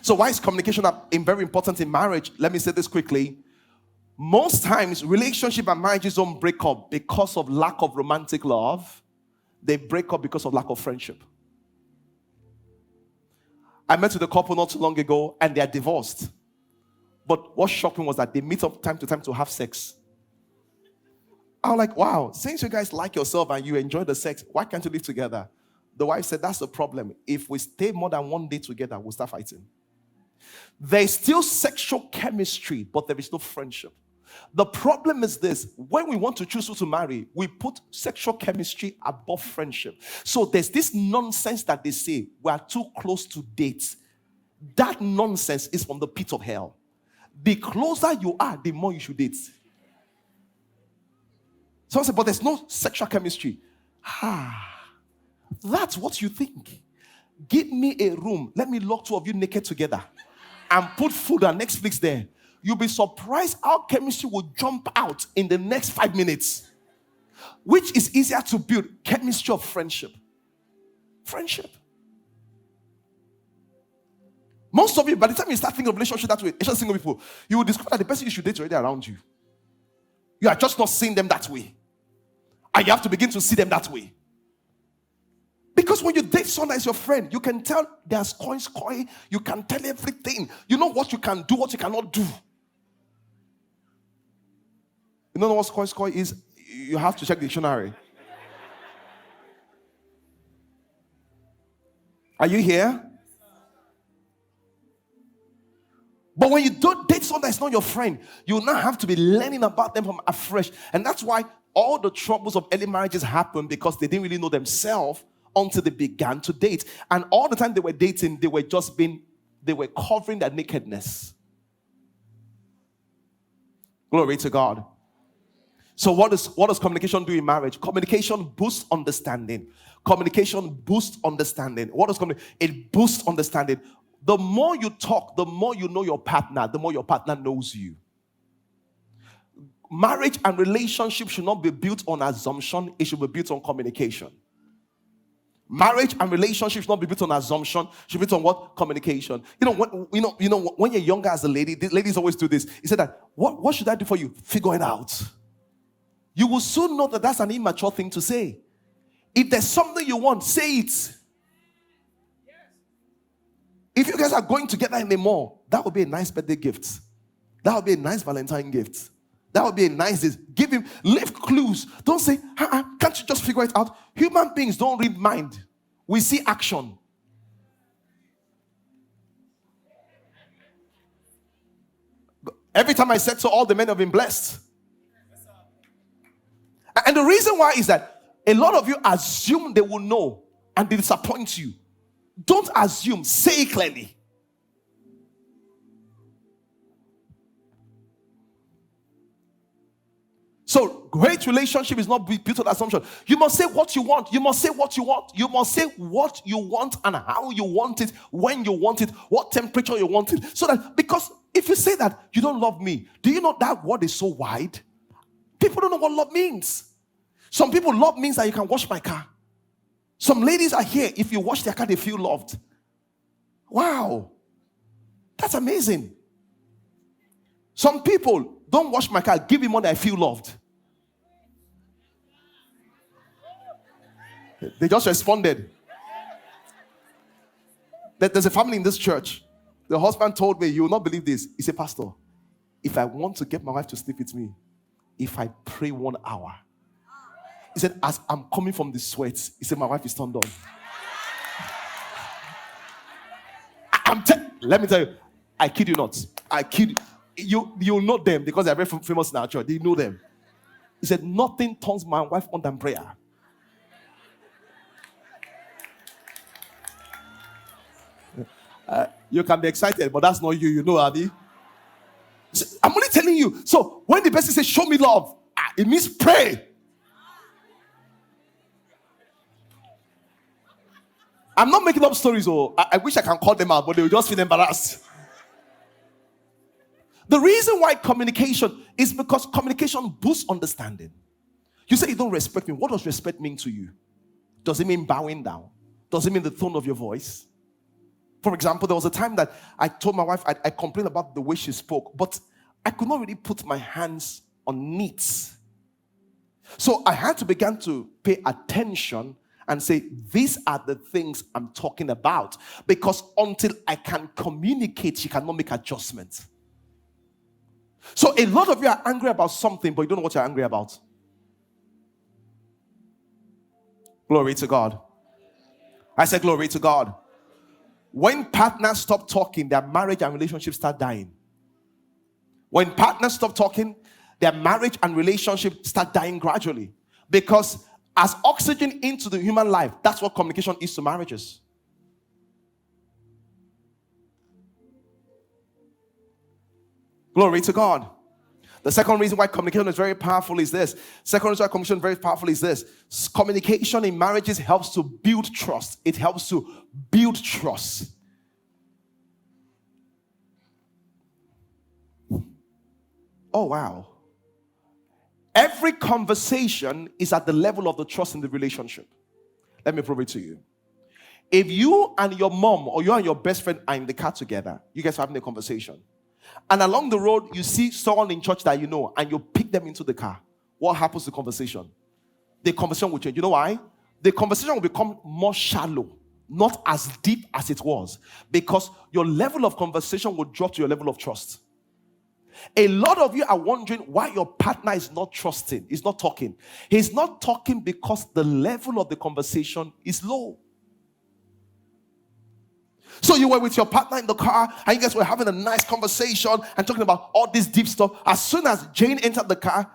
So why is communication very important in marriage? Let me say this quickly. Most times, relationship and marriages don't break up because of lack of romantic love. They break up because of lack of friendship. I met with a couple not too long ago, and they are divorced. But what shocked me was that they meet up time to time to have sex. I was like, wow, since you guys like yourself and you enjoy the sex, why can't you live together? The wife said, that's the problem. If we stay more than one day together, we'll start fighting. There is still sexual chemistry, but there is no friendship. The problem is this: when we want to choose who to marry, we put sexual chemistry above friendship. So there's this nonsense that they say, we are too close to date. That nonsense is from the pit of hell. The closer you are, the more you should date. Someone said, but there's no sexual chemistry. That's what you think. Give me a room. Let me lock two of you naked together and put food and Netflix there. You'll be surprised how chemistry will jump out in the next 5 minutes. Which is easier to build? Chemistry of friendship. Friendship. Most of you, by the time you start thinking of relationship that way, especially single people, you will discover that the person you should date is already around you. You are just not seeing them that way. And you have to begin to see them that way. Because when you date someone as your friend, you can tell there's coins. You can tell everything. You know what you can do, what you cannot do. You know what coins is? You have to check the dictionary. Are you here? But when you don't date someone that's not your friend, you now have to be learning about them from afresh. And that's why all the troubles of early marriages happen, because they didn't really know themselves until they began to date. And all the time they were dating, they were covering their nakedness. Glory to God. So what does communication do in marriage? Communication boosts understanding. Communication boosts understanding. What does communication? It boosts understanding. The more you talk, the more you know your partner, the more your partner knows you. Marriage and relationship should not be built on assumption. It should be built on communication. Marriage and relationship should not be built on assumption. It should be built on what? Communication. When you're younger as a lady, the ladies always do this. He said that, what should I do for you? Figure it out. You will soon know that that's an immature thing to say. If there's something you want, say it. If you guys are going together in the mall, that would be a nice birthday gift. That would be a nice Valentine gift. That would be a nice gift. Give him, leave clues. Don't say, can't you just figure it out? Human beings don't read mind. We see action. Every time I said so, all the men have been blessed. And the reason why is that a lot of you assume they will know and they disappoint you. Don't assume, say it clearly. So, great relationship is not built on assumption. You must say what you want. You must say what you want. You must say what you want and how you want it, when you want it, what temperature you want it. So that, because if you say that you don't love me, do you know that word is so wide? People don't know what love means. Some people, love means that you can wash my car. Some ladies are here, if you wash their car, they feel loved. Wow. That's amazing. Some people, don't wash my car, give me money, I feel loved. They just responded. There's a family in this church. The husband told me, you will not believe this. He said, Pastor, if I want to get my wife to sleep with me, if I pray 1 hour. He said, as I'm coming from the sweat, he said, my wife is turned on. Let me tell you, I kid you not. I kid you. You know them because they're very famous in our church. They know them. He said, nothing turns my wife on than prayer. You can be excited, but that's not you. You know, Abby. I'm only telling you. So when the person says, show me love, it means pray. I'm not making up stories. I wish I can call them out, but they will just feel embarrassed. The reason why communication is because communication boosts understanding. You say you don't respect me. What does respect mean to you? Does it mean bowing down? Does it mean the tone of your voice? For example, there was a time that I told my wife I complained about the way she spoke, but I could not really put my hands on it. So I had to begin to pay attention and say, these are the things I'm talking about. Because until I can communicate, she cannot make adjustments. So a lot of you are angry about something, but you don't know what you're angry about. Glory to God. I said glory to God. When partners stop talking, their marriage and relationships start dying. When partners stop talking, their marriage and relationship start dying gradually. Because as oxygen into the human life, that's what communication is to marriages. Glory to God. The second reason why communication is very powerful is this. Second reason why communication is very powerful is this. Communication in marriages helps to build trust. It helps to build trust. Oh, wow. Every conversation is at the level of the trust in the relationship. Let me prove it to you. If you and your mom or you and your best friend are in the car together, you guys are having a conversation, and along the road you see someone in church that you know and you pick them into the car, what happens to the conversation? The conversation will change. You know why? The conversation will become more shallow, not as deep as it was, because your level of conversation will drop to your level of trust. A lot of you are wondering why your partner is not trusting, is not talking. He's not talking because the level of the conversation is low. So you were with your partner in the car and you guys were having a nice conversation and talking about all this deep stuff. As soon as Jane entered the car,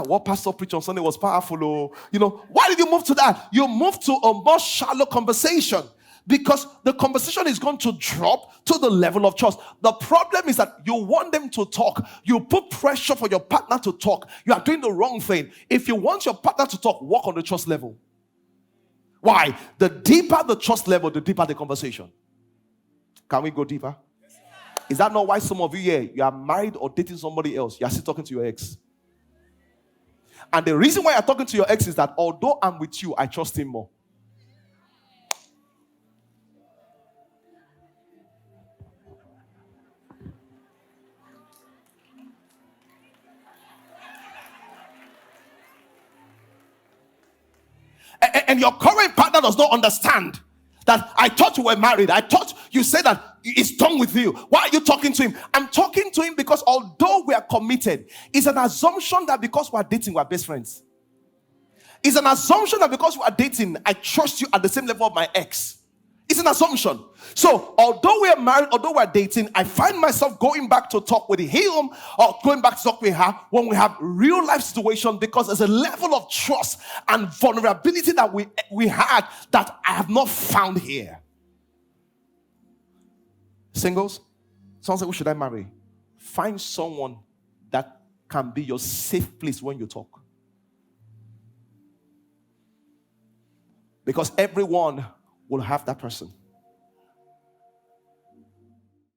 what pastor preached on Sunday was powerful. Oh. You know, why did you move to that? You moved to a more shallow conversation. Because the conversation is going to drop to the level of trust. The problem is that you want them to talk. You put pressure for your partner to talk. You are doing the wrong thing. If you want your partner to talk, work on the trust level. Why? The deeper the trust level, the deeper the conversation. Can we go deeper? Is that not why some of you here, you are married or dating somebody else, you are still talking to your ex? And the reason why you're talking to your ex is that although I'm with you, I trust him more. And your current partner does not understand that I thought you were married. I thought you said that it's done with you. Why are you talking to him? I'm talking to him because although we are committed, it's an assumption that because we are dating, we are best friends. It's an assumption that because we are dating, I trust you at the same level of my ex. It's an assumption. So, although we are married, although we are dating, I find myself going back to talk with him or going back to talk with her when we have real life situation, because there's a level of trust and vulnerability that we had that I have not found here. Singles, someone said, who should I marry? Find someone that can be your safe place when you talk. Because everyone will have that person.